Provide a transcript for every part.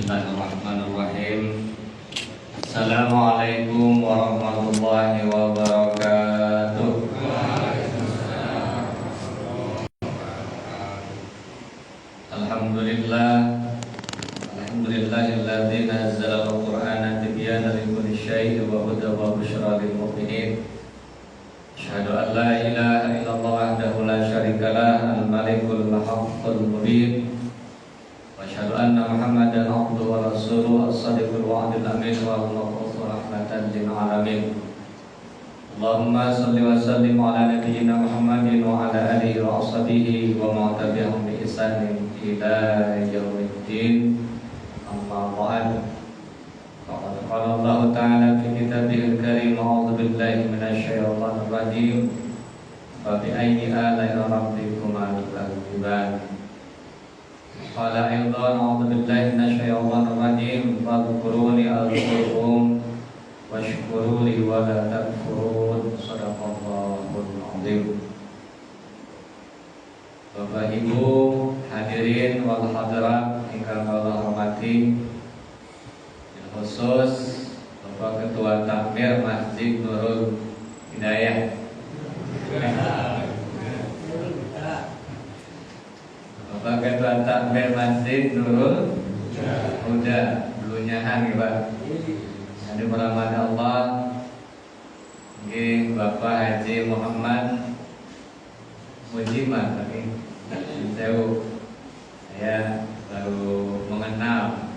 Bismillahirrahmanirrahim. Assalamualaikum warahmatullahi wabarakatuh. Alhamdulillah, alhamdulillahilladzi nazzala al-Qur'ana tibyanan likulli syai'in wa hudan wa busyra lil mu'minin. Asyhadu an la ilaha illallah wahdahu la syarikalah, al-malikul haqqul mubin. Asyhadu anna Muhammadan abduhu wa rasuluhu as-sadiqul wa'dil amin wa al-mab'uts rahmatan lil alamin. Allahumma shalli wa sallim ala nabiyyina Muhammadin wa ala alihi wa ashabihi wa man tabi'ahum bi ihsanin ila yaumiddin. Amma ba'd. Faqad qala Allah ta'ala fi kitabihil karim, a'udzu billahi minasy syaithanir rajim. Fa bi ayyi ala'i rabbikuma tukadziban. Qala aidan a'udzu billahi minasy syaithanir rajim. Fadhkuruni azkurkum washkuruli wa la takfurun. Shadaqallahul azim. Bapak Ibu hadirin wal hadirat ingkang Allah hormati, khusus Bapak Ketua Takmir Masjid Nurul Hidayah, Bapak Ketua Takmir Masjid Nurul Huda, Blunyahan ya Pak. Di rahmat Allah, Bapak Haji Muhammad Mujiman lagi. Saya baru mengenal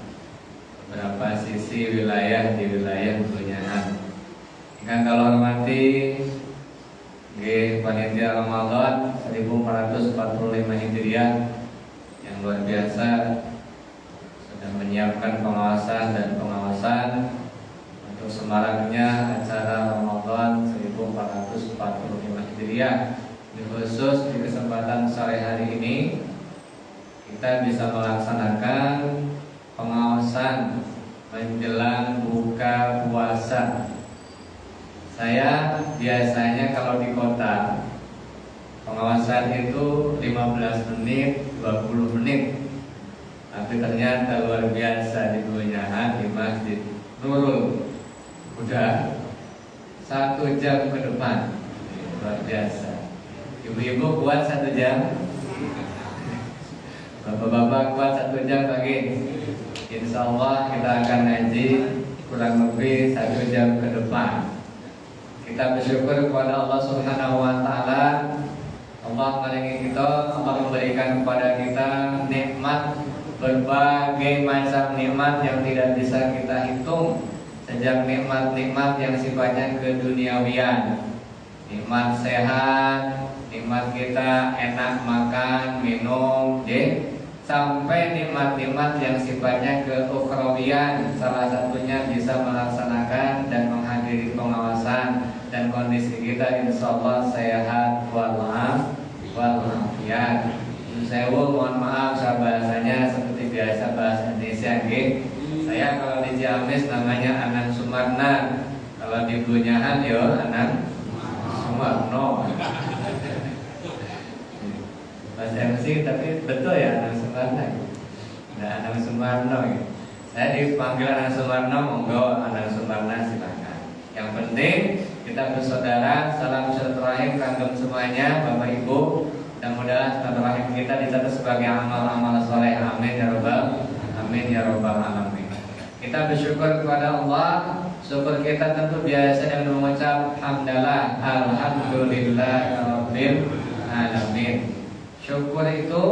beberapa sisi wilayah di wilayah Blunyahan. Yang kalau hormati Panitia Ramadan 1445 Hijriah yang luar biasa sudah menyiapkan pengawasan dan pengawasan untuk semaraknya acara Ramadan 1445 Hijriah. Khusus di kesempatan sore hari ini kita bisa melaksanakan pengawasan menjelang buka puasa. Saya biasanya kalau di kota pengawasan itu 15 menit, 20 menit. Tapi ternyata luar biasa di Blunyahan di Masjid Nurul udah 1 jam ke depan. Luar biasa. Ibu-ibu kuat 1 jam? Bapak-bapak kuat 1 jam lagi? Insya Allah kita akan ngaji kurang lebih 1 jam ke depan. Kita bersyukur kepada Allah Subhanahu wa Ta'ala. Allah maringi kita, Allah memberikan kepada kita nikmat, berbagai macam nikmat yang tidak bisa kita hitung. Sejak nikmat-nikmat yang sifatnya keduniawian, nikmat sehat, nikmat kita enak makan, minum, sampai nikmat-nikmat yang sifatnya keukhrawian. Salah satunya bisa melaksanakan dan menghadiri pengawasan dan kondisi kita insyaallah sehat walafiat. Saya mohon maaf saya bahasanya seperti biasa bahasa Indonesia Saya kalau di Ciamis namanya Anang Sumarna, kalau di Blunyahan yo Anang Sumarno. Mas MC tapi betul ya Anang Sumarna. Nah, Anang Sumarno ya. Saya dipanggil Anang Sumarno, monggo Anang Sumarna silakan. Yang penting kita bersaudara, salam silaturahim kagem semuanya Bapak Ibu. Mudah-mudahan silaturahim kita dicatat sebagai amal-amal soleh. Amin ya rabbal alamin. Kita bersyukur kepada Allah. Syukur kita tentu biasa dengan mengucap hamdalah, alhamdulillahirabbil alamin. Syukur itu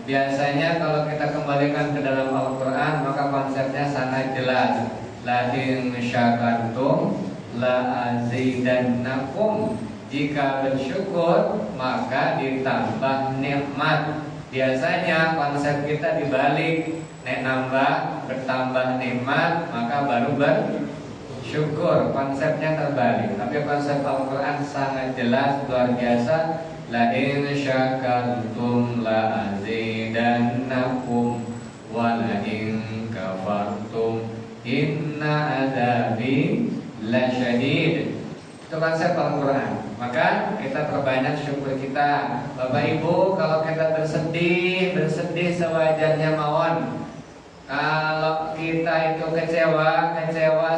biasanya kalau kita kembalikan ke dalam Al-Quran, maka konsepnya sangat jelas. La in syakartum la azidannakum. Jika bersyukur maka ditambah nikmat. Biasanya konsep kita dibalik, nek nambah bertambah nikmat maka baru bersyukur. Konsepnya terbalik. Tapi konsep Al-Quran sangat jelas, luar biasa. La in syakartum la azidannakum wa la in kafartum inna adzabi lasyadid. Itu konsep Al-Quran. Maka kita perbanyak syukur kita. Bapak Ibu, kalau kita bersedih sewajarnya mawon. Kalau kita itu kecewa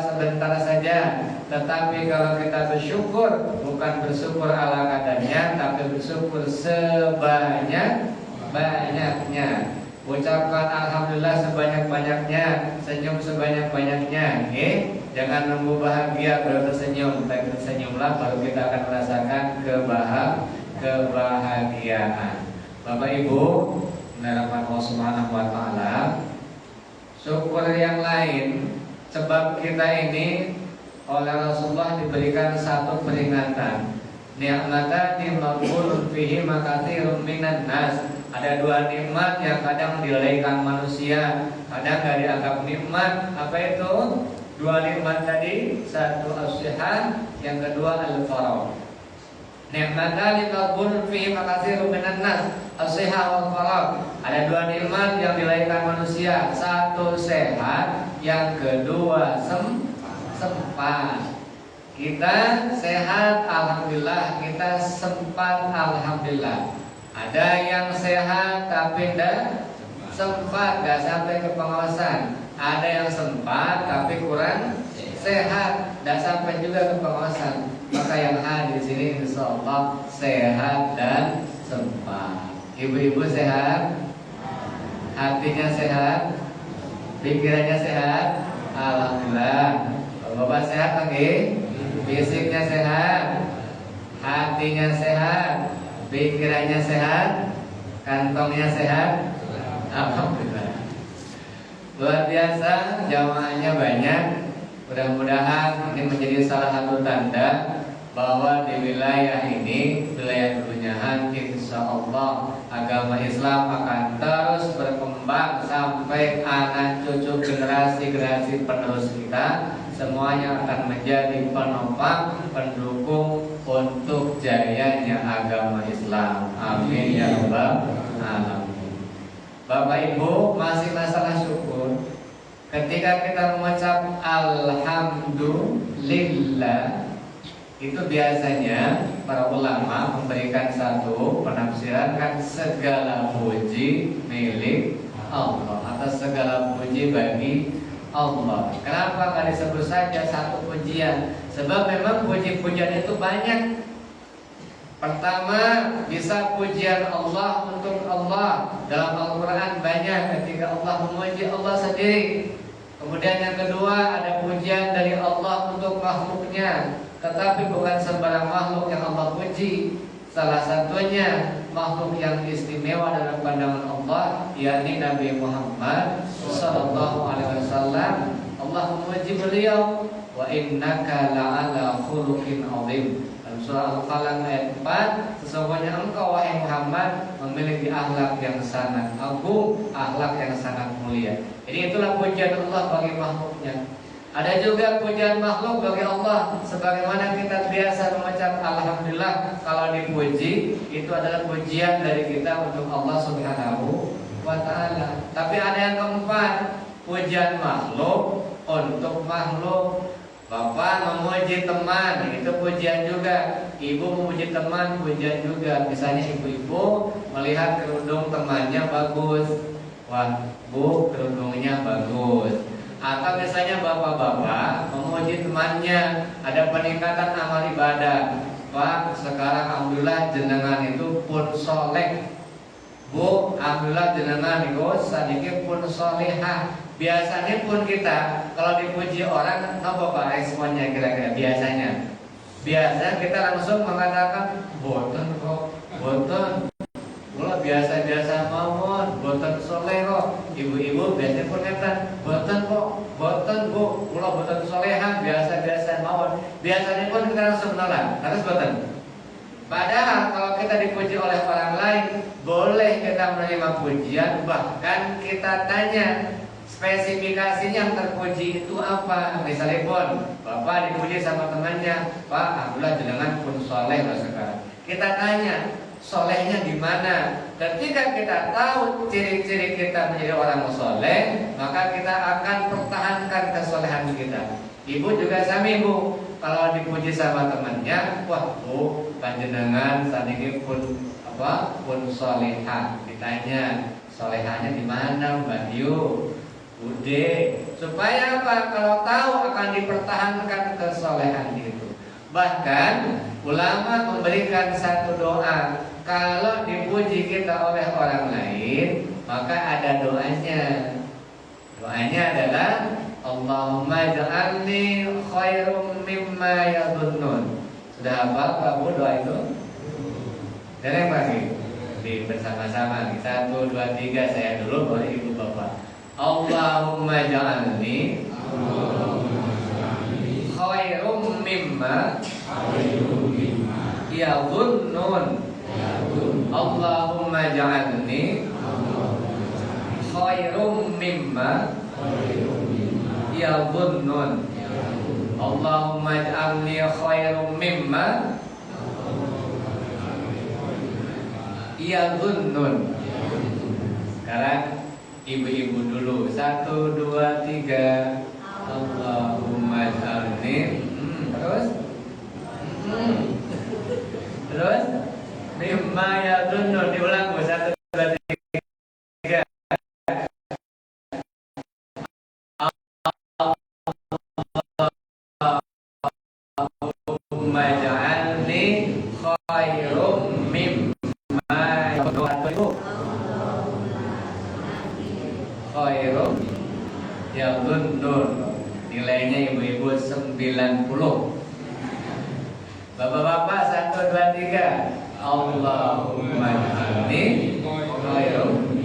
sebentar saja. Tetapi kalau kita bersyukur, bukan bersyukur ala kadarnya, tapi bersyukur sebanyak-banyaknya. Ucapkan alhamdulillah sebanyak-banyaknya, senyum sebanyak-banyaknya. Jangan nunggu bahagia baru tersenyum, tapi tersenyumlah baru kita akan merasakan kebahagiaan. Bapak Ibu, menurut Allah Subhanahu wa taala, syukur yang lain, sebab kita ini oleh Rasulullah diberikan satu peringatan. Ni'matani maqbulun fihi makatsirun minan nas. Ada dua nikmat yang kadang dilalaikan manusia, kadang gak dianggap nikmat. Apa itu? Dua nikmat tadi, satu as-sihat, yang kedua al-faragh. Ni'matani maqbulun fihi makatsirun minan nas, as-sihat wal faragh. Ada dua nikmat yang dilalaikan manusia, satu sehat, yang kedua sempat. Kita sehat alhamdulillah, kita sempat alhamdulillah. Ada yang sehat tapi tidak sempat, gak sampai ke pengawasan. Ada yang sempat tapi kurang sehat, gak sampai juga ke pengawasan. Maka yang hadir di sini insyaallah sehat dan sempat. Ibu-ibu sehat, hatinya sehat, pikirannya sehat, alhamdulillah. Bapak sehat lagi, fisiknya sehat, hatinya sehat, pikirannya sehat, kantongnya sehat, alhamdulillah. Luar biasa, jamaahnya banyak. Mudah-mudahan ini menjadi salah satu tanda bahwa di wilayah ini, wilayah Dunyahan, insya Allah agama Islam akan terus berkembang sampai anak cucu generasi penerus kita semuanya akan menjadi penopang, pendukung untuk jayanya agama Islam. Amin ya rabbal alamin. Bapak Ibu, masih masalah syukur. Ketika kita mengucap alhamdulillah, itu biasanya para ulama memberikan satu penafsiran, kan segala puji milik Allah, atas segala puji bagi Allah. Kenapa nggak disebut saja satu pujian? Sebab memang puji-pujian itu banyak. Pertama, bisa pujian Allah untuk Allah. Dalam Al-Quran banyak ketika Allah memuji Allah sendiri. Kemudian yang kedua, ada pujian dari Allah untuk makhluknya, tetapi bukan sembarang makhluk yang Allah puji. Salah satunya makhluk yang istimewa dalam pandangan Allah, yakni Nabi Muhammad sallallahu alaihi wasallam. Allah memuji beliau, wa innaka la'ala khuluqin 'azim. Dalam surah Al-Qalam ayat 4, sesungguhnya engkau wahai Muhammad memiliki akhlak yang sangat agung, akhlak yang sangat mulia. Jadi itulah pujian Allah bagi makhluknya. Ada juga pujian makhluk bagi Allah, sebagaimana kita biasa mengucap alhamdulillah kalau dipuji, itu adalah pujian dari kita untuk Allah Subhanahu wa taala. Tapi ada yang keempat, pujian makhluk untuk makhluk. Bapak memuji teman, itu pujian juga. Ibu memuji teman, pujian juga. Misalnya ibu-ibu melihat kerudung temannya bagus, wah bu, kerudungnya bagus. Atau misalnya bapak-bapak memuji temannya, ada peningkatan amal ibadah. Pak, sekarang alhamdulillah jenengan itu pun soleh. Bu, alhamdulillah jenengan itu sedikit pun solehah. Biasanya pun kita kalau dipuji orang, apa Pak responnya kira-kira biasanya? Biasa kita langsung mengatakan boten kok, boten. Mula biasa-biasa mawon, boten soleh kok. Ibu-ibu biasanya pun kata boten kok, boten bu. Mula boten solehan, biasa-biasa mawon. Biasanya pun kita langsung menolak, harus boten. Padahal kalau kita dipuji oleh orang lain, boleh kita menerima pujian, bahkan kita tanya spesifikasinya yang terpuji itu apa. Misalnya pun Bapak dipuji sama temannya, Pak, alhamdulillah jenengan pun soleh loh sekarang. Kita tanya, solehnya di mana? Ketika kita tahu ciri-ciri kita menjadi orang soleh, maka kita akan pertahankan kesolehan kita. Ibu juga sama ibu, kalau dipuji sama temannya, wah bu, panjenengan sadiki pun apa? Pun solehah. Ditanya, solehahnya di mana Mbak Yu? Udah, supaya apa? Kalau tahu akan dipertahankan kesolehan itu. Bahkan ulama memberikan satu doa. Kalau dipuji kita oleh orang lain, maka ada doanya. Doanya adalah Allahumma ja'alni khairum mimma yadhunnun. Sudah hafal kamu doa itu? Jangan lagi. Bersama-sama. 1, 2, 3 saya dulu baru ibu bapak. Allahumma ja'alni khairum mimma yadhunnun. Allahumma ja'alni khairum mimma yadhunnun. Allahumma ja'alni khairum mimma yadhunnun. Sekarang ibu-ibu dulu. 1, 2, 3. Allahumma ja'alni. Terus Terus mimma yadhunnun. Diulang Bu. 1, 2, 3. Allahumma ja'alni khairum mimma yadhunnun. Khairum yadhunnun. Nilainya ibu-ibu 90. Bapak-bapak 1, 2, 3. Allahumma ja'alni khairum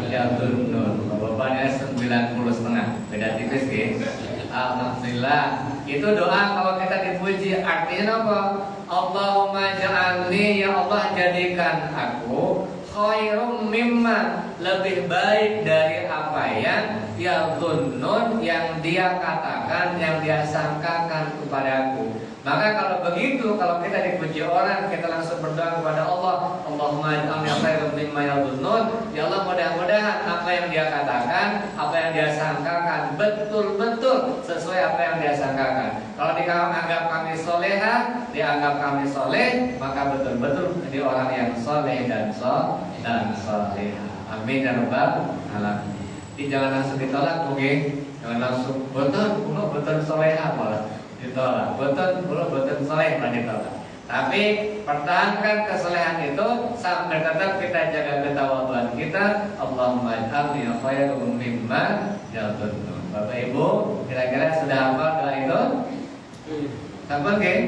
yadhunnun. Bapak-bapaknya 90,5. Beda tipis ya. Alhamdulillah. Itu doa kalau kita dipuji. Artinya apa? Allahumma ja'alni, ya Allah jadikan aku khairum mimma, lebih baik dari apa yang yadhunnun, yang dia katakan, yang dia sangkakan kepadaku. Maka kalau begitu, kalau kita dipuji orang, kita langsung berdoa kepada Allah, Allahumma ja'alni khairum mimma yadhunnun. Ya Allah, mudah-mudahan apa yang dia katakan, apa yang dia sangkakan betul-betul sesuai apa yang dia sangkakan. Kalau dianggap kami soleha, dianggap kami soleh, maka betul-betul jadi orang yang soleh dan soleha. Amin ya rabbal alamin. Jadi jangan langsung ditolak, oke? Jangan langsung betul soleha malah ditolak. Betul soleh malah ditolak. Tapi pertahankan kesolehan itu sampai tetap kita jaga ketawaduan kita. Allahumma ij'alni khairum mimma yadhunnun. Bapak Ibu, kira-kira sudah hafal doa itu? Hafal nggih?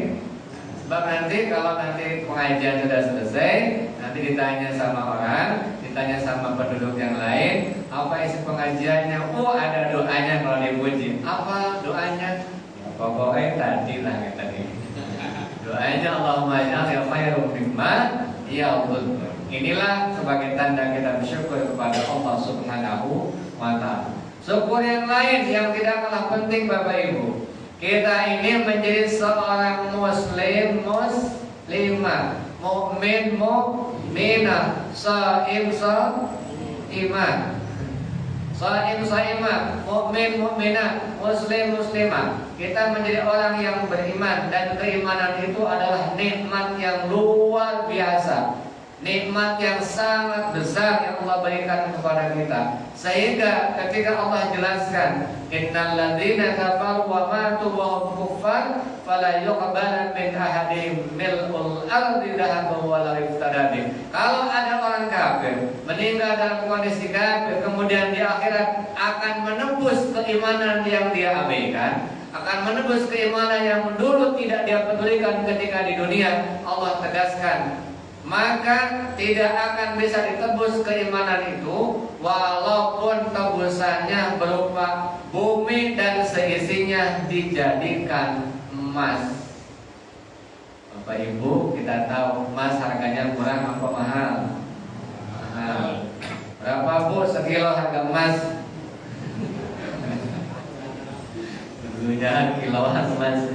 Sebab nanti kalau nanti pengajian sudah selesai, nanti ditanya sama orang, ditanya sama penduduk yang lain, apa isi pengajiannya? Oh, ada doanya kalau dipuji. Apa doanya? Ya, pokoknya tadi lah kita tadi. Doanya Allahumma ij'alni khairum mimma yadhunnun. Inilah sebagai tanda kita bersyukur kepada Allah Subhanahu wa taala. Syukur yang lain yang tidak kalah penting Bapak Ibu. Kita ini menjadi seorang muslimah, mukmin mukminah, shaim shaiman. Shaim shaimah, mukmin mukminah, muslim muslimah. Kita menjadi orang yang beriman, dan keimanan itu adalah nikmat yang luar biasa. Nikmat yang sangat besar yang Allah berikan kepada kita. Sehingga ketika Allah jelaskan, innal ladzina kafaru wa matu wa hum kuffar fala yuqbalu min ahadihim mil'ul ardi dhahaban wa la yuftada bih. Kalau ada orang kafir meninggal dalam kondisi kafir, kemudian di akhirat akan menembus keimanan yang dia abaikan, akan menembus keimanan yang dulu tidak dia pedulikan ketika di dunia. Allah tegaskan, maka tidak akan bisa ditebus keimanan itu walaupun tebusannya berupa bumi dan seisinya dijadikan emas. Bapak Ibu, kita tahu emas harganya murah apa mahal? Mahal. Berapa Bu sekilo harga emas? Tentunya kiloan emas.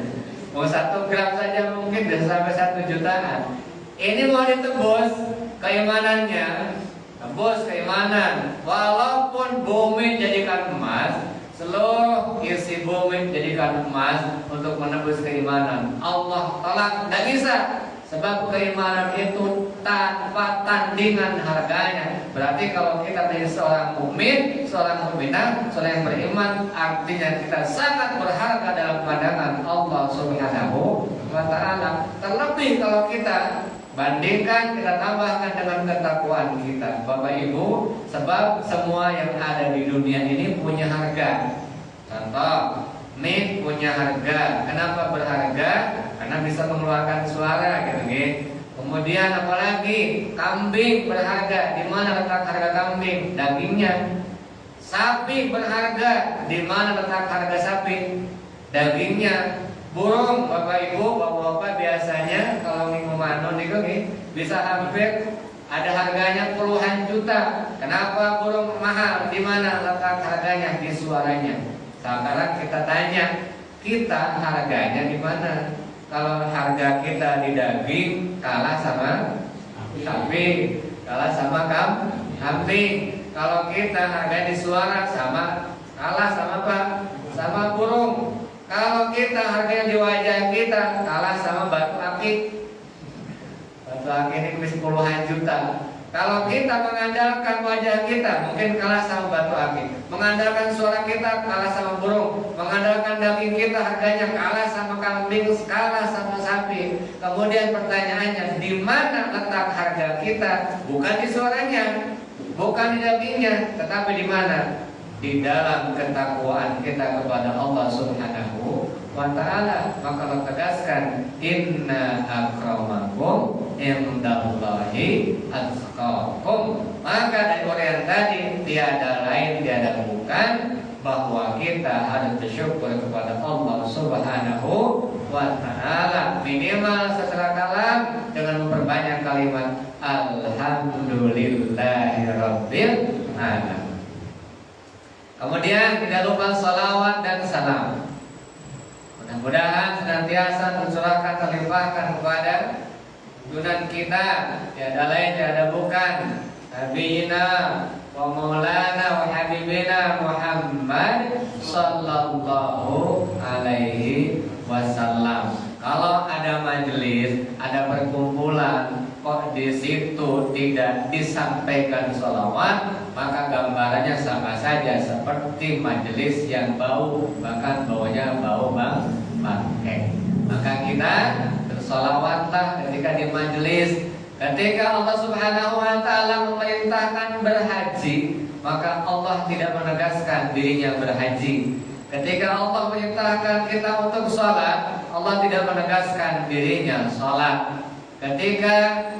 Mau 1 gram saja mungkin bisa sampai 1 jutaan. Ini mau ditebus keimanannya, tebus keimanan. Walaupun bumi jadikan emas, seluruh isi bumi jadikan emas untuk menebus keimanan. Allah tolak, tidak bisa. Sebab keimanan itu tanpa tandingan harganya. Berarti kalau kita menjadi seorang mukmin, seorang mukminah, seorang yang beriman, artinya kita sangat berharga dalam pandangan Allah Subhanahu wa taala. Terlebih kalau kita bandingkan, kita tambahkan dengan ketakwaan kita, Bapak Ibu, sebab semua yang ada di dunia ini punya harga. Contoh, mic punya harga. Kenapa berharga? Karena bisa mengeluarkan suara gitu. Kemudian apalagi kambing berharga. Di mana letak harga kambing? Dagingnya. Sapi berharga. Di mana letak harga sapi? Dagingnya. Burung, Bapak Ibu, Bapak-bapak biasanya kalau minggu manun itu bisa hampir ada harganya puluhan juta. Kenapa burung mahal? Di mana letak harganya? Di suaranya. Sekarang kita tanya, kita harganya di mana? Kalau harga kita di daging kalah sama sapi, kalah sama kambing. Kalau kita harga di suara sama, kalah sama apa? Sama burung. Kalau kita harganya di wajah kita kalah sama batu akik. Batu akik ini bisa puluhan juta. Kalau kita mengandalkan wajah kita mungkin kalah sama batu akik. Mengandalkan suara kita kalah sama burung. Mengandalkan daging kita harganya kalah sama kambing, kalah sama sapi. Kemudian pertanyaannya, di mana letak harga kita? Bukan di suaranya, bukan di dagingnya, tetapi di mana? Di dalam ketakwaan kita kepada Allah Subhanahu wa taala. Maka Allah tegaskan, inna akramakum indallahi atqakum. Maka dari orang tadi tiada lain tiada bukan bahwa kita harus bersyukur kepada Allah Subhanahu wa taala, minimal secara kalam dengan memperbanyak kalimat alhamdulillahirabbil alamin. Kemudian tidak lupa salawat dan salam. Mudah-mudahan senantiasa tercurahkan, terlimpahkan kepada junjungan kita, tiada lain tiada bukan, Nabiina wa Maulana wa Habibina Muhammad sallallahu alaihi wasallam. Kalau ada majelis, ada perkumpulan, kok di situ tidak disampaikan sholawat, maka gambarannya sama saja seperti majelis yang bau, bahkan baunya bau bangkai. Maka kita bersolawatlah ketika di majelis. Ketika Allah Subhanahu wa taala memerintahkan berhaji, maka Allah tidak menegaskan dirinya berhaji. Ketika Allah memerintahkan kita untuk sholat, Allah tidak menegaskan dirinya sholat. Ketika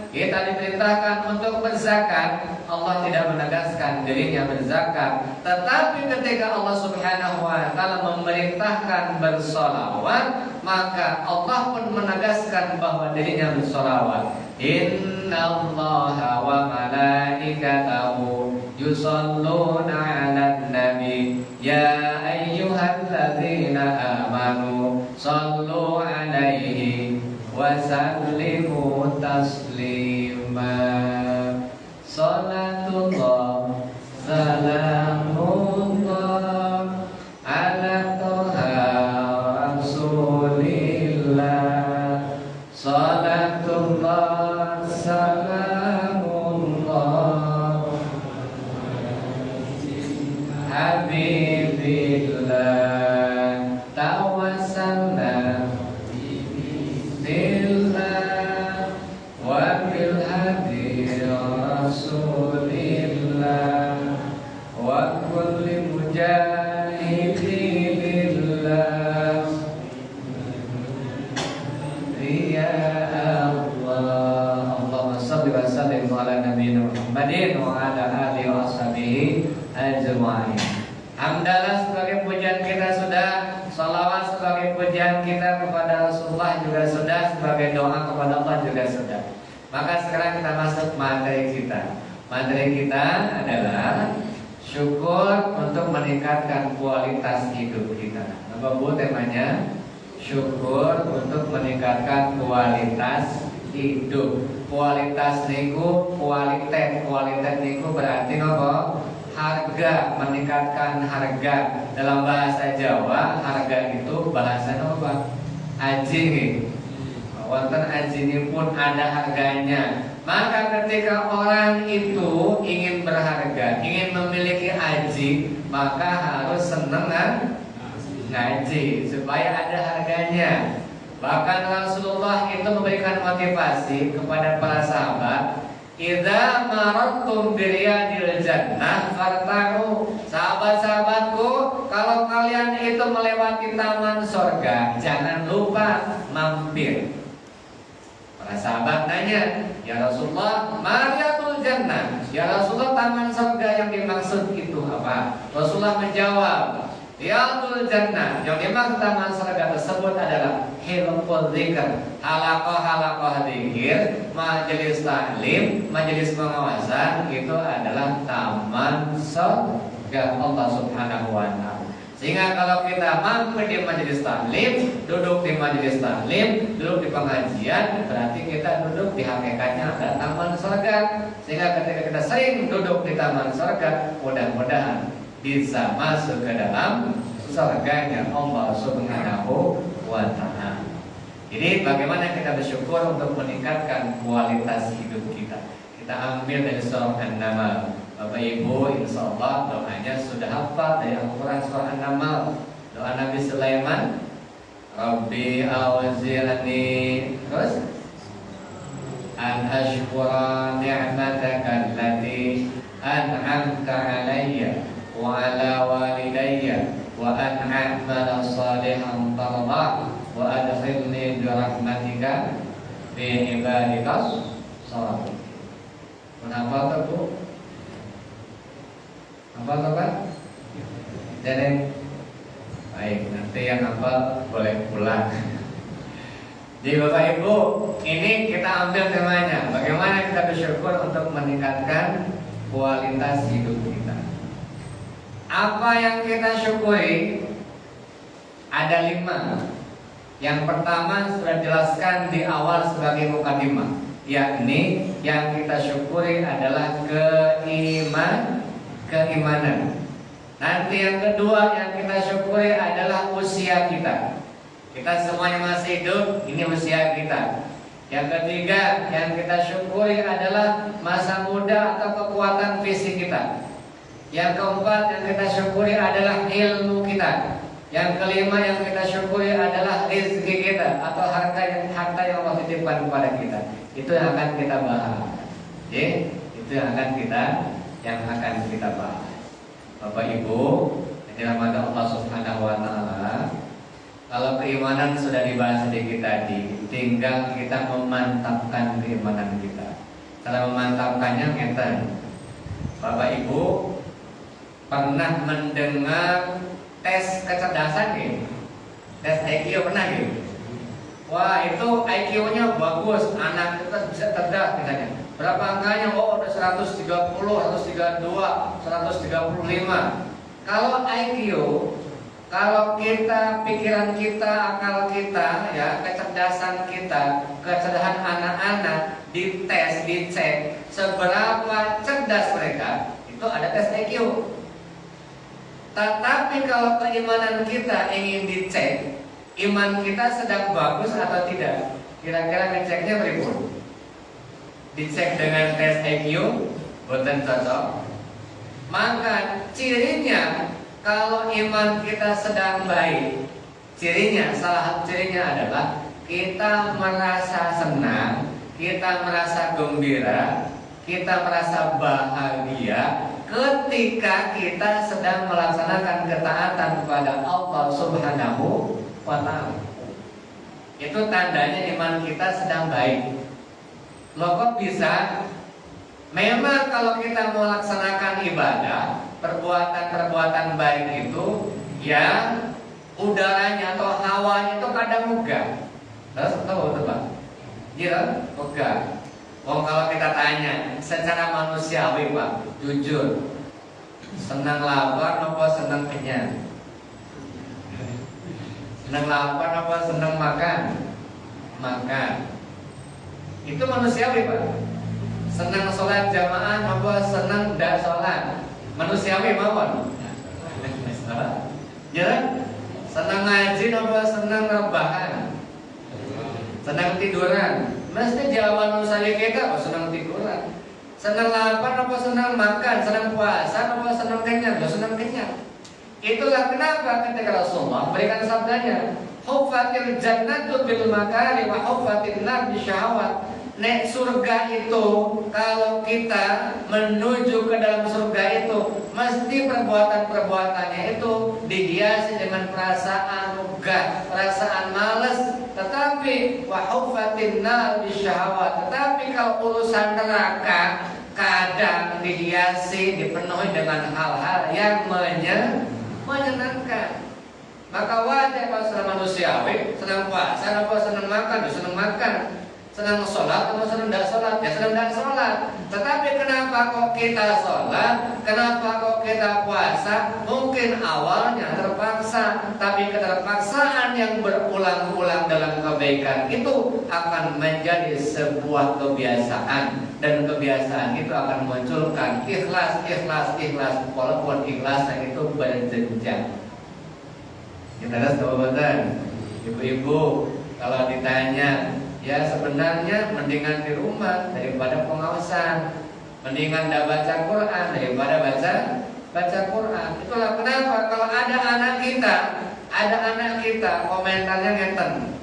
kita diperintahkan untuk berzakat, Allah tidak menegaskan dirinya berzakat. Tetapi ketika Allah Subhanahu wa taala memerintahkan bersolawat, maka Allah pun menegaskan bahwa dirinya bersolawat. Innallaha wa malaikatahu yusholluna 'alan nabi ya ayyuhalladzina amanu shallu 'alaihi wa sallimu taslima. Salatullah salamullah ala toha rasulillah. Salatullah salamullah habibillah. Tawassalna billah wa bil hadi rasulillah wa kulli mujahidillah. Ya Allah, Allahumma shalli wa sallim ala nabiyina Muhammadin wa ala alihi wa sahbihi ajma'in. Hamdalah sebagai pujian kita sudah, salawat sebagai pujian kita kepada Rasulullah juga sudah, sebagai doa kepada Allah juga sudah. Maka sekarang kita masuk materi kita. Materi kita adalah syukur untuk meningkatkan kualitas hidup kita. Apa Bu temanya? Syukur untuk meningkatkan kualitas hidup. Kualitas niku kualitas niku berarti apa? Harga, meningkatkan harga. Dalam bahasa Jawa harga itu bahasa apa? Haji. wonten ajinipun ada harganya. Maka ketika orang itu ingin berharga, ingin memiliki aji, maka harus senang ngaji supaya ada harganya. Bahkan Rasulullah itu memberikan motivasi kepada para sahabat, idza marartum biriyadil jannah fartahu. Sahabat-sahabatku, kalau kalian itu melewati taman surga, jangan lupa mampir. Para sahabat nanya, ya Rasulullah, mariyatul jannah. Ya Rasulullah, taman surga yang dimaksud itu apa? Rasulullah menjawab, riyadul jannah, yang dimaksud taman surga tersebut adalah hilqul dzikr, halaqah dzikir, majelis taklim, majelis pengawasan, itu adalah taman surga Allah Subhanahu wa taala. Sehingga kalau kita mampir di majelis taklim, duduk di majelis taklim, duduk di pengajian, berarti kita duduk di hakikatnya ada taman surga. Sehingga ketika kita sering duduk di taman surga, mudah-mudahan bisa masuk ke dalam surganya Allah Subhanahu wa taala. Jadi bagaimana kita bersyukur untuk meningkatkan kualitas hidup kita. Kita ambil dari surah An-Naml. Bapak Ibu insyaallah doanya sudah hafal dari Al-Quran surah An-Naml. Doa Nabi Sulaiman, Rabbi awzirni terus an ashkura ni'mataka allati an'amta alayya wa ala walidayya wa an a'mala salihan tardah wa adkhilni bi rahmatika fi ibadikas shalihin. Kenapa tuh? Hafal Pak? Jadi baik, nanti yang hafal boleh pulang. Jadi Bapak Ibu, ini kita ambil temanya, bagaimana kita bersyukur untuk meningkatkan kualitas hidup kita. Apa yang kita syukuri? Ada 5. Yang pertama sudah dijelaskan di awal sebagai mukadimah, yakni yang kita syukuri adalah keimanan. Nanti yang kedua yang kita syukuri adalah usia kita. Kita semuanya masih hidup, ini usia kita. Yang ketiga yang kita syukuri adalah masa muda atau kekuatan fisik kita. Yang keempat yang kita syukuri adalah ilmu kita. Yang kelima yang kita syukuri adalah rezeki kita atau harta yang Allah titipkan kepada kita. Itu yang akan kita bahas. Oke? Itu yang akan kita bahas. Bapak Ibu, yang dirahmati Allah Subhanahu wa taala, kalau keimanan sudah dibahas sedikit tadi, tinggal kita memantapkan keimanan kita. Cara memantapkannya ngeten. Bapak Ibu pernah mendengar tes kecerdasan gitu? Tes IQ pernah gitu? Wah, itu IQ-nya bagus, anak kita bisa cerdas misalnya. Berapa angkanya? Oh, udah 130, 132, 135. Kalau IQ, kalau kita, pikiran kita, akal kita, ya, kecerdasan kita, kecerdasan anak-anak dites, dicek seberapa cerdas mereka, itu ada tes IQ. Tetapi kalau keimanan kita ingin dicek, iman kita sedang bagus atau tidak, kira-kira ngeceknya berapa? Dicek dengan tes IQ, boten cocok. Maka cirinya kalau iman kita sedang baik, salah satu cirinya adalah kita merasa senang, kita merasa gembira, kita merasa bahagia ketika kita sedang melaksanakan ketaatan kepada Allah Subhanahu wa ta'ala. Itu tandanya iman kita sedang baik. Loh kok bisa? Memang kalau kita melaksanakan ibadah, perbuatan-perbuatan baik itu, ya udaranya atau hawanya itu kadang megah. Terus tahu itu Pak? Iya, megah. Oh, kalau kita tanya secara manusiawi Pak, jujur, senang lapar apa senang kenyang? Senang lapar apa senang makan? Makan. Itu manusiawi Pak. Senang sholat jamaah apa senang tidak sholat? Manusiawi mawon. Ya, senang ngaji apa senang rebahan? senang tiduran. Mesti jawaban saya kita kok senang tiduran. Senang lapar apa senang makan, senang puasa apa senang kenyang? Senang kenyang. Itulah kenapa ketika Rasulullah berikan sabdanya, huffatil jannatu bil makari wa huffatin nar bisyahawat. Nek surga itu, kalau kita menuju ke dalam surga itu, mesti perbuatan-perbuatannya itu dihiasi dengan perasaan megah, perasaan malas. Tetapi wa huffatin nar bisyahawat. Tetapi kalau urusan neraka, kadang dihiasi, dipenuhi dengan hal-hal yang menyenangkan. Maka wajar kalau senang manusiawi, senang puasa, apa senang makan, senang makan, senang sholat, atau senang tidak sholat, ya senang tidak sholat. Tetapi kenapa kok kita sholat, kenapa kok kita puasa? Mungkin awalnya terpaksa, tapi keterpaksaan yang berulang-ulang dalam kebaikan itu akan menjadi sebuah kebiasaan. Dan kebiasaan itu akan memunculkan ikhlas, walaupun ikhlasnya itu berjenjang. Kita lihat sahabat, ibu-ibu kalau ditanya, ya sebenarnya mendingan di rumah daripada pengawasan, mendingan tidak baca Quran daripada baca Quran. Itulah kenapa kalau ada anak kita komentarnya ngeten,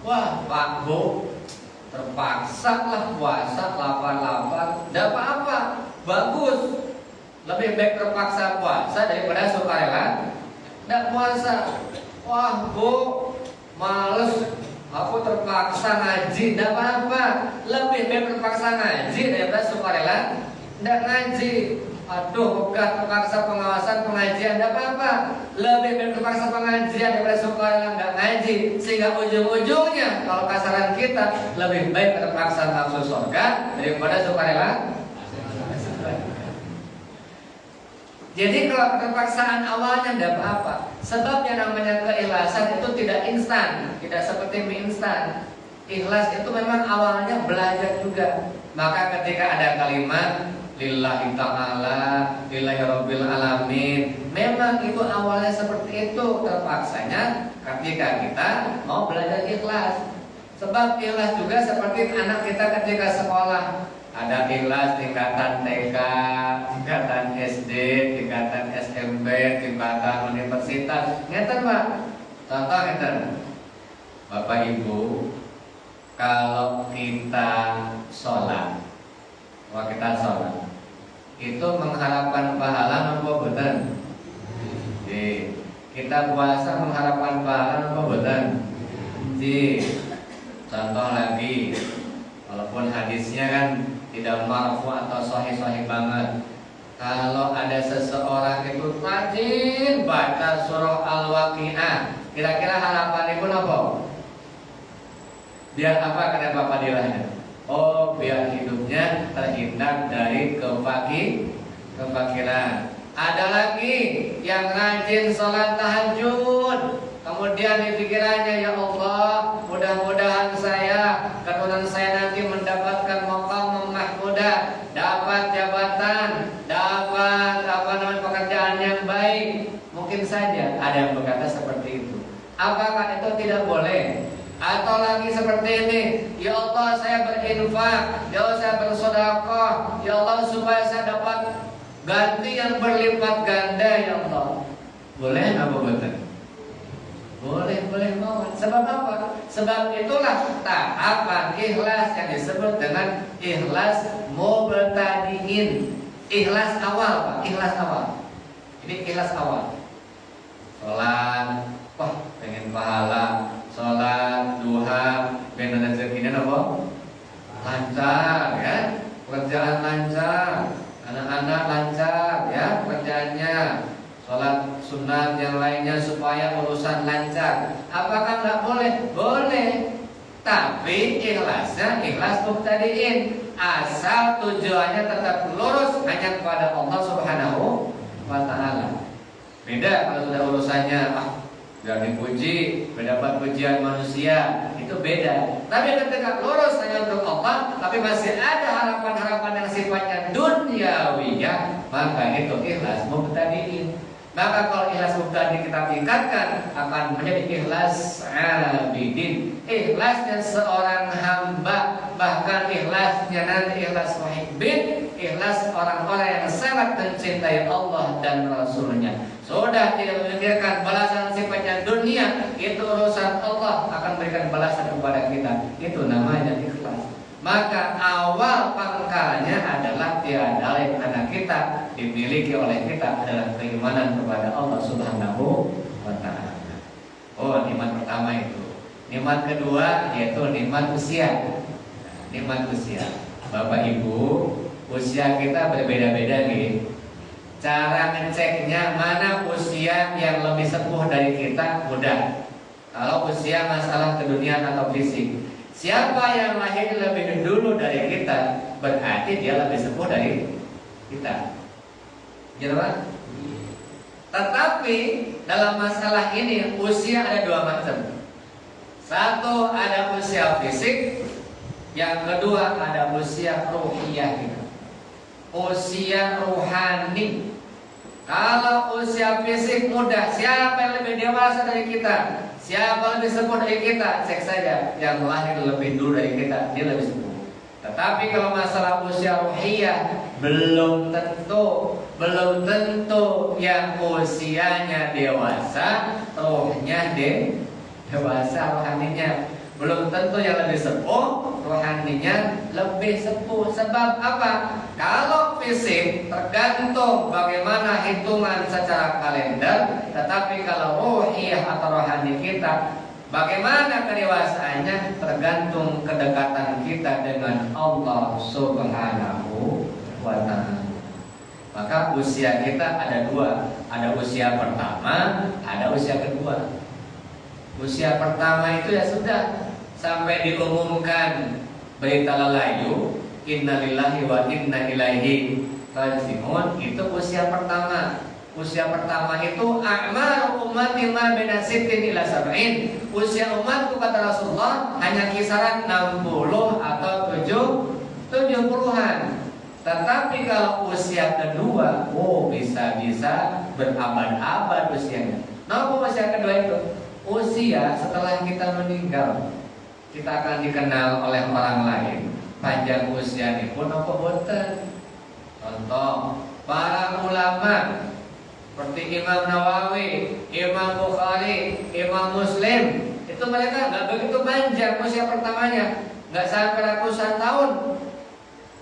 wah Pak Bu, terpaksa lah puasa 8-8, tidak apa-apa, bagus. Lebih baik terpaksa puasa daripada sukarela tidak puasa. Wah Bu, males, aku terpaksa ngaji, tidak apa-apa. Lebih baik terpaksa ngaji daripada sukarela tidak ngaji. Aduh, terpaksa pengawasan pengajian, tidak apa-apa. Lebih baik terpaksa pengajian daripada sukarela nggak ngaji. Sehingga ujung-ujungnya kalau kasaran kita, lebih baik terpaksa masuk surga daripada sukarela. Jadi kalau keterpaksaan awalnya tidak apa-apa. Sebab yang namanya keikhlasan itu tidak instan, tidak seperti mie instan. Ikhlas itu memang awalnya belajar juga. Maka ketika ada kalimat lillahi ta'ala, lillahi rabbil alamin, memang itu awalnya seperti itu. Terpaksanya ketika kita mau belajar ikhlas. Sebab ikhlas juga seperti anak kita ketika sekolah. Ada ikhlas tingkatan TK, tingkatan SD, tingkatan SMP, tingkatan universitas. Ngeten Pak, contoh ngeten, Bapak Ibu, kalau kita sholat, itu mengharapkan pahala apa betul? Kita puasa mengharapkan pahala apa betul? Contoh lagi, walaupun hadisnya kan tidak marfu atau sahih banget. Kalau ada seseorang itu rajin baca surah Al-Waqiah, kira-kira harapan ibu apa? Biar apa kata fadilahnya? Oh, biar hidupnya terhindar dari kefakiran. Ada lagi yang rajin sholat tahajud, kemudian di pikirannya, ya Allah, mudah-mudahan keturunan saya nanti mendapatkan maqam mahmudah, dapat jabatan, dapat pekerjaan yang baik. Mungkin saja ada yang berkata seperti itu. Apakah itu tidak boleh? Atau lagi seperti ini, ya Allah saya berinfak, ya Allah saya bersedekah, ya Allah supaya saya dapat ganti yang berlipat ganda, ya Allah. Boleh apa betul? Boleh banget. Sebab apa? Sebab itulah tahapan ikhlas yang disebut dengan ikhlas mubtadiin. Ikhlas awal, Pak. Ikhlas awal. Ini ikhlas awal. Sholat, wah pengen pahala. Sholat, duha, pengen rezekinya apa? Lancar, ya. Pekerjaan lancar, anak-anak lancar, ya pekerjaannya. Sholat sunat yang lainnya supaya urusan lancar. Apakah nggak boleh? Boleh. Tapi ikhlasnya ikhlas mubtadiin. Asal tujuannya tetap lurus hanya kepada Allah Subhanahu wa Ta'ala. Beda kalau sudah urusannya biar dipuji, mendapat pujian manusia, itu beda. Tapi ketika lurus hanya untuk Allah, tapi masih ada harapan-harapan yang sifatnya duniawiyah, maka itu ikhlas mubtadiin. Maka kalau ikhlas mubtadi kita tingkatkan akan menjadi ikhlas abidin, ikhlasnya seorang hamba, bahkan ikhlasnya nanti ikhlas muhibbin, ikhlas orang-orang yang sangat mencintai Allah dan Rasulnya. Sudah tidak memikirkan balasan sifatnya dunia, itu urusan Allah akan berikan balasan kepada kita. Itu namanya ikhlas. Maka awal pangkalnya adalah tiada lain anak kita dimiliki oleh kita adalah keimanan kepada Allah Subhanahu wa Ta'ala. Oh, nikmat pertama itu. Nikmat kedua yaitu nikmat usia. Nikmat usia. Bapak Ibu, usia kita berbeda-beda nih. Cara ngeceknya mana usia yang lebih sepuh dari kita mudah. Kalau usia masalah keduniaan atau fisik, siapa yang lahir lebih dulu dari kita berarti dia lebih sepuh dari kita. Gitu kan? Tetapi dalam masalah ini usia ada dua macam. Satu ada usia fisik, yang kedua ada usia ruhiyah kita. Usia ruhani. Kalau usia fisik mudah, siapa yang lebih dewasa dari kita? Siapa lebih sepuh dari kita? Cek saja, yang lahir lebih dulu dari kita, dia lebih sepuh. Tetapi kalau masalah usia ruhiyah, belum tentu yang usianya dewasa, rohnya dewasa, rohaninya. Belum tentu yang lebih sepuh, rohaninya lebih sepuh. Sebab apa? Kalau fisik tergantung bagaimana hitungan secara kalender, tetapi kalau ruhiyah atau rohani kita, bagaimana kedewasaannya tergantung kedekatan kita dengan Allah Subhanahu wa Ta'ala. Maka usia kita ada dua, ada usia pertama, ada usia kedua. Usia pertama itu ya sudah sampai diumumkan berita lalayu, innalillahi wa inna ilaihi raji'un, itu usia pertama. Usia pertama itu a'mar ummati ma baina sittin ila sab'in. Usia umatku kata Rasulullah hanya kisaran 60 atau 70-an. Tetapi kalau usia kedua, bisa-bisa berabad-abad usianya. Nah, usia kedua itu usia setelah kita meninggal, kita akan dikenal oleh orang lain. Panjang usia ini pun apa boten. Contoh, para ulama seperti Imam Nawawi, Imam Bukhari, Imam Muslim, itu mereka nggak begitu panjang usia pertamanya, nggak sampai ratusan tahun.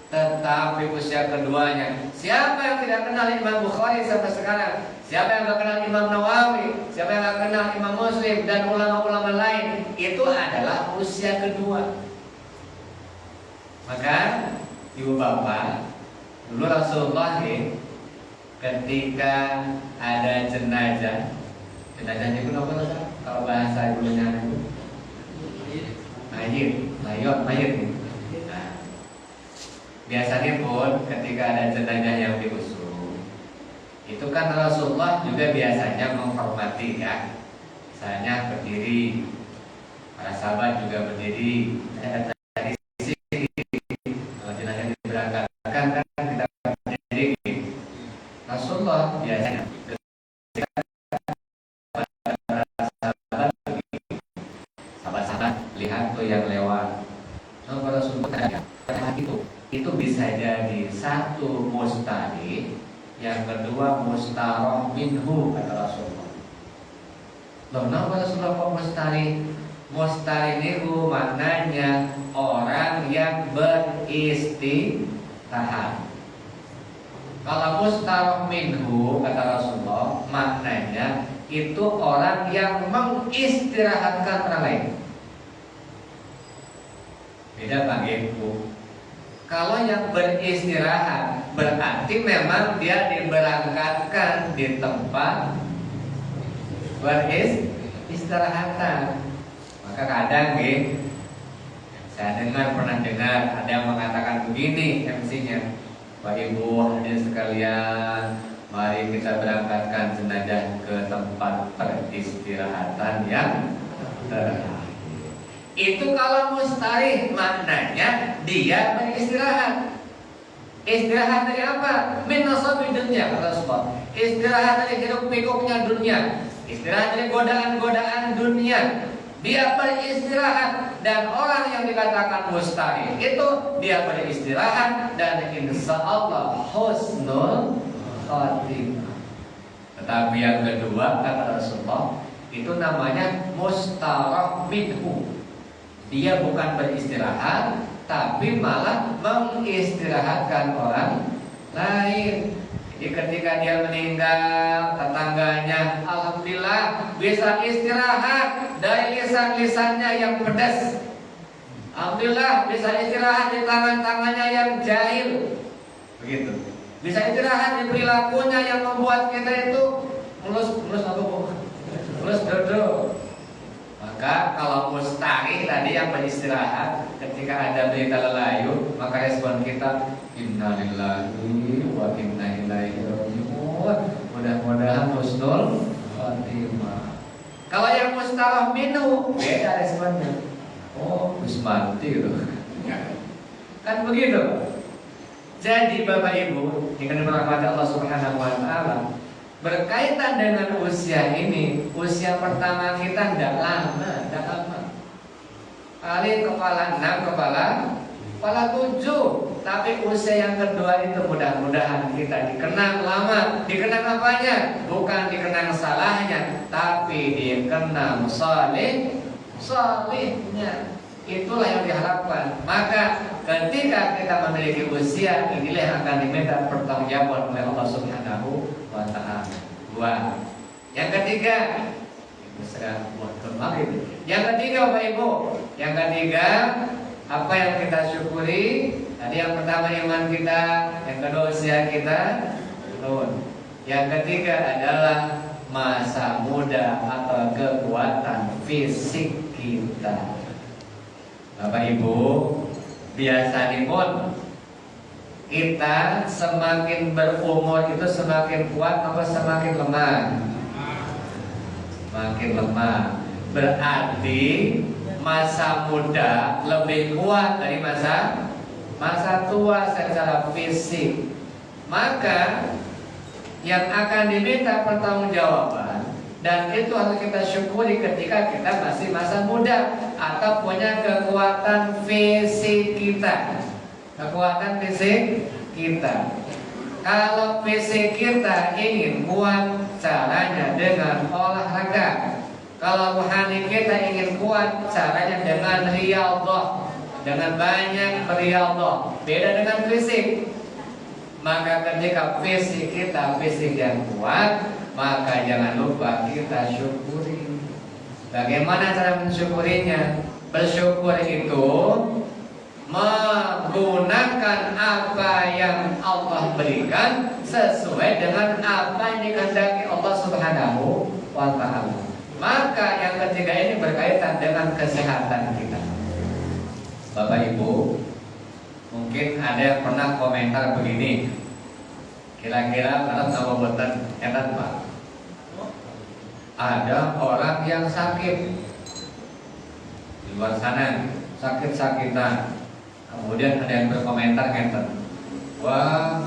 Tetapi usia keduanya, siapa yang tidak kenal Imam Bukhari sampai sekarang? Siapa yang tidak kenal Imam Nawawi? Siapa yang tidak kenal Imam Muslim dan ulama-ulama lain? Itu adalah usia kedua. Maka ibu bapak, dulu Rasulullah ketika ada jenazahnya itu apa? Kalau bahasa ibunya itu mayit. Biasanya pun ketika ada jenazah yang diusung, itu kan Rasulullah juga biasanya menghormati ya. Misalnya berdiri, para sahabat juga berdiri. Dari sini kalau jenazah diberangkatkan kan kita berdiri. Rasulullah biasanya sahabat-sahabat lihat tuh yang lewat. Kalau Rasulullah itu bisa jadi satu mustari, yang kedua mustaroh minhu kata Rasulullah. Loh, kenapa Rasulullah kok mustari? Mustari niku maknanya orang yang beristirahat. Kalau mustaroh minhu kata Rasulullah maknanya itu orang yang mengistirahatkan orang lain. Beda Pak Ibu. Kalau yang beristirahat berarti memang dia diberangkatkan di tempat beristirahatan. Maka kadang saya pernah dengar ada yang mengatakan begini MC-nya, Pak Ibu hadirin sekalian, mari kita berangkatkan jenazah ke tempat peristirahatan yang terakhir. Itu kalau mustarih maknanya dia beristirahat. Istirahat dari apa? Min nasabi dunia, kata Rasulullah. Istirahat dari hiruk pikuknya dunia. Istirahat dari godaan-godaan dunia. Dia beristirahat, dan orang yang dikatakan mustahil itu dia beristirahat dan insya Allah husnul khatimah. Tetapi yang kedua kata Rasulullah, itu namanya mustarah minhu. Dia bukan beristirahat, tapi malah mengistirahatkan orang lain. Jadi ketika dia meninggal, tetangganya alhamdulillah bisa istirahat dari lisan-lisannya yang pedas. Alhamdulillah bisa istirahat di tangan-tangannya yang jahil. Begitu. Bisa istirahat di perilakunya yang membuat kita itu mulus apa bu? Mulus dodo. Maka kalau mustahil tadi yang beristirahat, ketika ada berita lelayu, maka respon kita innalillahi wa inna ilaihi raji'un. Mudah-mudahan husnul khatimah. Kalau yang mustarah minhu, beda responnya. Oh, wis mati gitu. Kan begitu. Jadi Bapak Ibu, dengan dirahmati Allah Subhanahu wa taala, berkaitan dengan usia ini, usia pertama kita tidak lama. Kali kepala 6, kepala 7. Tapi usia yang kedua itu mudah-mudahan kita dikenang lama. Dikenang apanya? Bukan dikenang salahnya, tapi dikenang salihnya. Itulah yang diharapkan. Maka ketika kita memiliki usia, inilah yang akan diminta pertanggungjawaban oleh Allah Subhanahu wa taala. Dua. Yang ketiga, yang ketiga Bapak Ibu, yang ketiga apa yang kita syukuri? Tadi yang pertama iman kita, yang kedua usia kita turun. Yang ketiga adalah masa muda atau kekuatan fisik kita. Bapak Ibu, biasanya pun kita semakin berumur itu semakin kuat atau semakin lemah? Semakin lemah. Berarti masa muda lebih kuat dari masa tua secara fisik. Maka yang akan diminta pertanggungjawaban, dan itu harus kita syukuri ketika kita masih masa muda atau punya kekuatan fisik kita. Kekuatan fisik kita. Kalau fisik kita ingin kuat, caranya dengan olahraga. Kalau rohani kita ingin kuat, caranya dengan riyadhah, dengan banyak riyadhah. Beda dengan fisik. Maka ketika fisik kita fisik yang kuat, maka jangan lupa kita syukuri. Bagaimana cara mensyukurinya? Bersyukur itu menggunakan apa yang Allah berikan sesuai dengan apa yang dikehendaki Allah Subhanahu wa taala. Maka yang ketiga ini berkaitan dengan kesehatan kita. Bapak Ibu, mungkin ada yang pernah komentar begini. Kira-kira kalau nama boten enak Pak. Ada orang yang sakit di luar sana, sakit-sakitan. Kemudian ada yang berkomentar ngeten, wah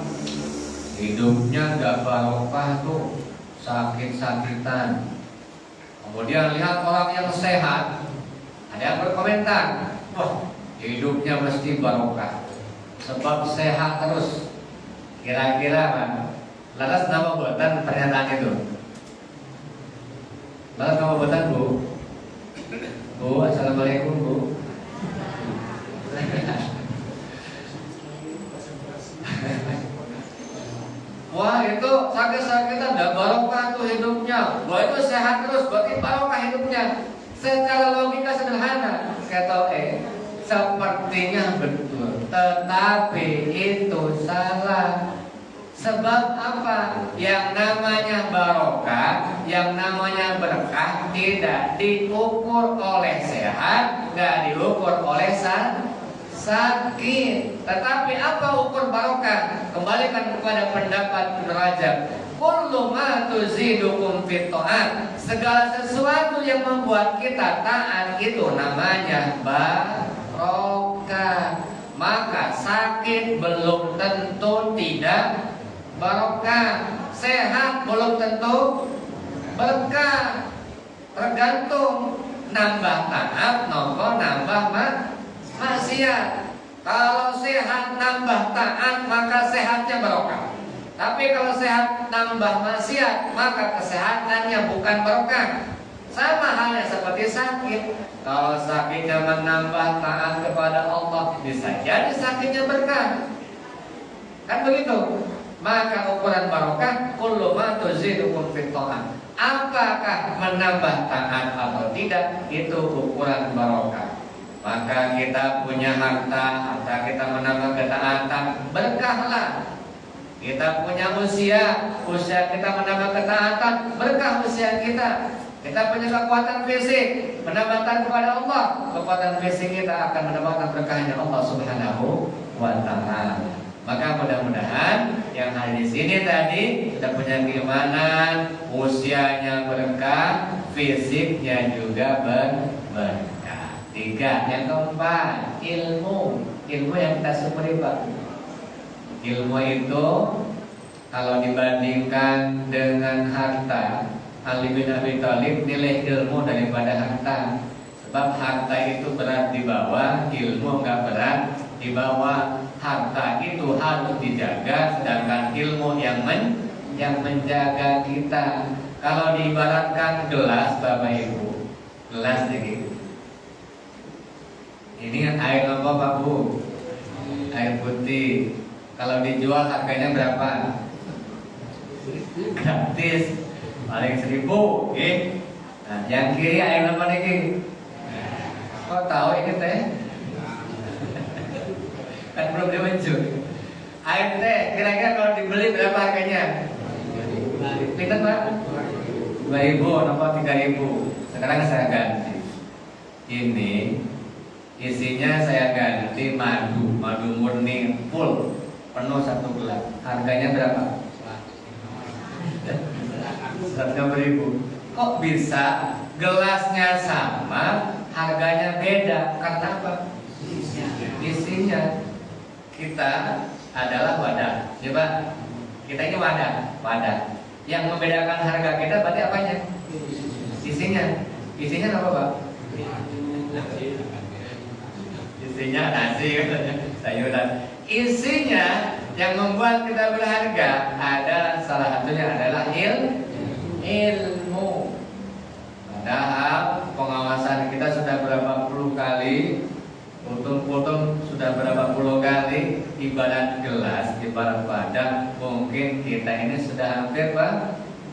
hidupnya gak barokah tuh, sakit-sakitan. Kemudian lihat orang yang sehat, ada yang berkomentar, wah hidupnya mesti barokah, sebab sehat terus. Kira-kira kan, lantas nama buatan pernyataan itu. Lantas nama buatan Bu, assalamualaikum Bu. Wah itu sakit-sakitan gak barokah tuh hidupnya. Wah itu sehat terus, berarti barokah hidupnya. Secara logika sederhana, kata sepertinya betul, tetapi itu salah. Sebab apa? Yang namanya barokah, yang namanya berkah tidak diukur oleh sehat, gak diukur oleh sakit. Tetapi apa ukur barokah? Kembalikan kepada pendapat Ibnu Rajab. Kullu ma tuzidukum fit ta'at. Segala sesuatu yang membuat kita taat itu namanya barokah. maka sakit belum tentu tidak barokah, sehat belum tentu berkah. Tergantung nambah taat nopo nambah maksiat. Kalau sehat nambah taat maka sehatnya barokah. Tapi kalau sehat nambah maksiat maka kesehatannya bukan barokah. Sama halnya seperti sakit. Kalau sakitnya menambah taat kepada Allah, bisa jadi sakitnya berkah. Kan begitu. Maka ukuran barokah kullu ma tuzidukum fit ta'at. Apakah menambah taat atau tidak, itu ukuran barokah. Maka kita punya harta kita menambah ketaatan, berkahlah. Kita punya usia kita menambah ketaatan, berkah usia kita. Kita punya kekuatan fisik, menambah taat kepada Allah, kekuatan fisik kita akan mendapatkan berkahnya Allah Subhanahu wa Ta'ala. Maka mudah-mudahan yang hadir di sini tadi sudah punya keimanan, usianya berkah, fisiknya juga berkah. 3, yang keempat, ilmu yang kita syukuri Pak. Ilmu itu kalau dibandingkan dengan harta, Ali bin Abi Thalib nilai ilmu daripada harta. Sebab harta itu berat dibawa, ilmu enggak berat dibawa. Harta itu harus dijaga, sedangkan ilmu yang menjaga kita. Kalau diibaratkan gelas Bapak Ibu, gelas ini kan air apa Pak Bu? Air putih. Kalau dijual harganya berapa? Gratis, paling 1.000. Nah, yang kiri air apa nih? Kok tahu ini teh? Kan belum diunjuk. Air teh kira-kira kalau dibeli berapa harganya? Pinten Pak? 2.000 atau 3.000. Sekarang saya ganti. Ini isinya saya ganti madu murni full, penuh 1 gelas. Harganya berapa? 150.000. Kok bisa gelasnya sama, harganya beda? Karena apa? Isinya. Kita adalah wadah. Coba, kita ini wadah. Yang membedakan harga kita berarti apanya? Isinya. Isinya apa Pak? Isinya nasi katanya, sayuran. Isinya yang membuat kita berharga ada salah satunya adalah ilmu. Padahal pengawasan kita sudah berapa puluh kali, potong sudah berapa puluh kali, ibarat gelas, ibarat wadah, mungkin kita ini sudah hampir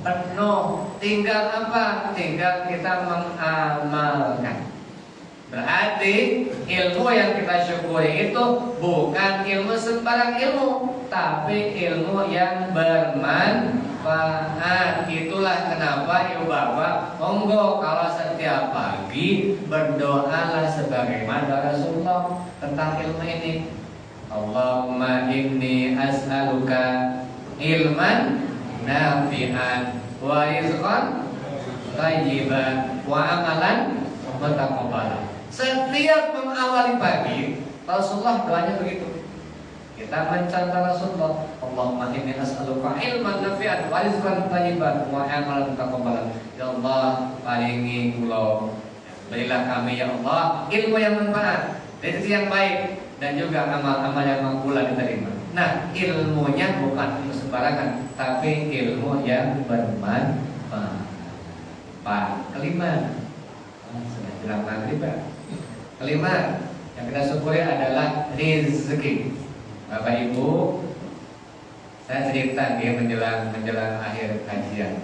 penuh. Tinggal apa? Tinggal kita mengamalkan. Berarti ilmu yang kita syukuri itu bukan ilmu sembarang ilmu, tapi ilmu yang bermanfaat. Itulah kenapa ibu bapak monggo kalau setiap pagi berdoalah sebagaimana Rasulullah tentang ilmu ini. Allahumma inni as'aluka ilman nafi'an wa rizqan thayyiban wa amalan mutaqabbalan. Setiap mengawali pagi Rasulullah doanya begitu. Kita mencontoh Rasulullah, Allahumma inni as'aluka ilman nafi'an wa rizqan thayyiban wa amalan mutaqabbalan. Ya Allah, paringi kula, berilah kami ya Allah ilmu yang bermanfaat, rezeki yang baik, dan juga amal-amal yang makbul diterima. Nah, ilmunya bukan ilmu sembarangan, tapi ilmu yang bermanfaat. Pak, kelima, sudah jelang maghrib ya. Kelima yang kita syukuri adalah rezeki. Bapak Ibu, saya cerita dia menjelang akhir kajian.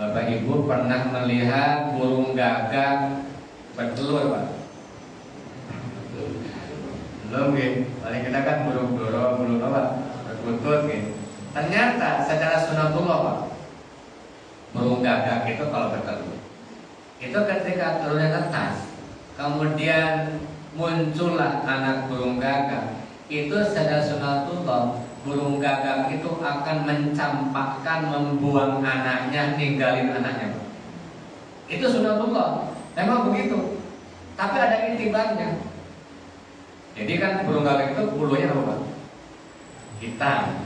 Bapak Ibu pernah melihat burung gagak bertelur Pak? Belum gitu. Paling kita kan burung apa? Berkutut gitu. Ternyata secara sunatullah Pak, burung gagak itu kalau bertelur, itu ketika telurnya netas, kemudian muncullah anak burung gagak, itu secara sunatullah burung gagak itu akan mencampakkan, membuang anaknya, ninggalin anaknya. Itu sunatullah, memang begitu. Tapi ada intibannya. Jadi kan burung gagak itu bulunya apa Pak? Hitam.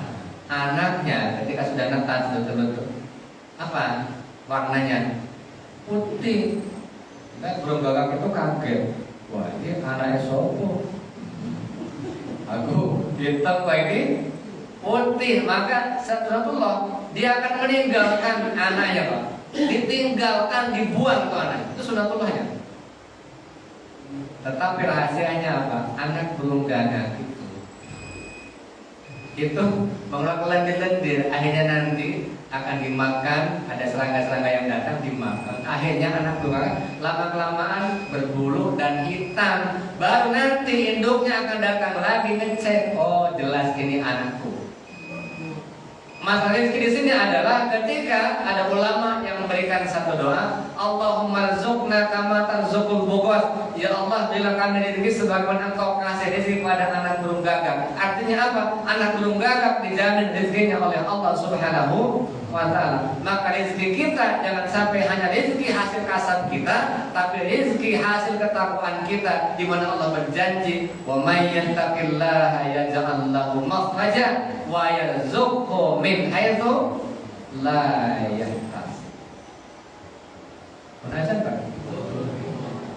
Anaknya ketika sudah netas betul-betul apa warnanya? Putih. Nah, burung gagak itu kaget. Wah, ini anaknya sopo? Aku hitam kok ini putih, maka Satratullah dia akan meninggalkan anaknya Pak. Ditinggalkan, dibuang tuh anak. Itu sunatullahnya. Tetapi rahasianya apa? Anak burung gagak itu mengeluarkan lendir-lendir, akhirnya nanti akan dimakan. Ada serangga-serangga yang datang dimakan. Akhirnya anak burung gagak lama-kelamaan berbulu dan hitam. Baru nanti induknya akan datang lagi ngecek. Oh, jelas ini anakku. Masalah rezeki di sini adalah ketika ada ulama yang memberikan satu doa, Allahumma rzuqna kama tarzuqul bughos. Ya Allah, berilah kami rezeki sebagaimana Engkau kasih rezeki pada anak burung gagak. Artinya apa? Anak burung gagak dijamin rezekinya oleh Allah Subhanahu wa ta'ala. Maka rezeki kita jangan sampai hanya rezeki hasil kasar kita, tapi rezeki hasil ketakwaan kita, di mana Allah berjanji, wa may yattaqillaha yaj'al lahu makhraja wa yarzuqhu min haitsu la yahtasib. Penasaran Pak?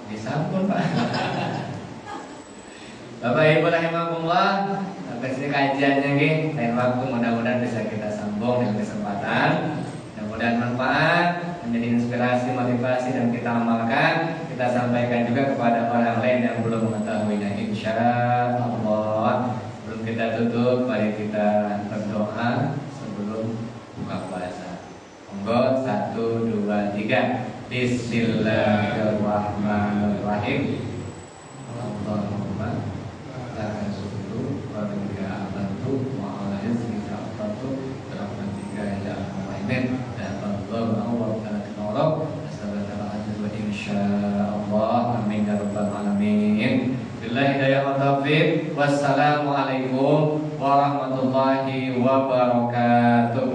Disampun Pak. Bapak Ibu rahimakumullah, sampai sini kajiannya nggih. Lain waktu mudah-mudahan bisa kita sambung dengan kesempatan. Mudah-mudahan manfaat, menjadi inspirasi, motivasi dan kita amalkan. Kita sampaikan juga kepada orang lain yang belum mengetahuinya, insyaallah. Sebelum kita tutup, mari kita berdoa sebelum buka puasa. Monggo 1, 2, 3. Bismillahirrahmanirrahim. Allahumma laka syukru wa bika amantu wa ala rizqika afatu rahmatika ya arhamar dan Allahu wa ta'ala wa insyaallah amin ya rabbal alamin. Billahi hidayah wa taufiq. Wassalamualaikum warahmatullahi wabarakatuh.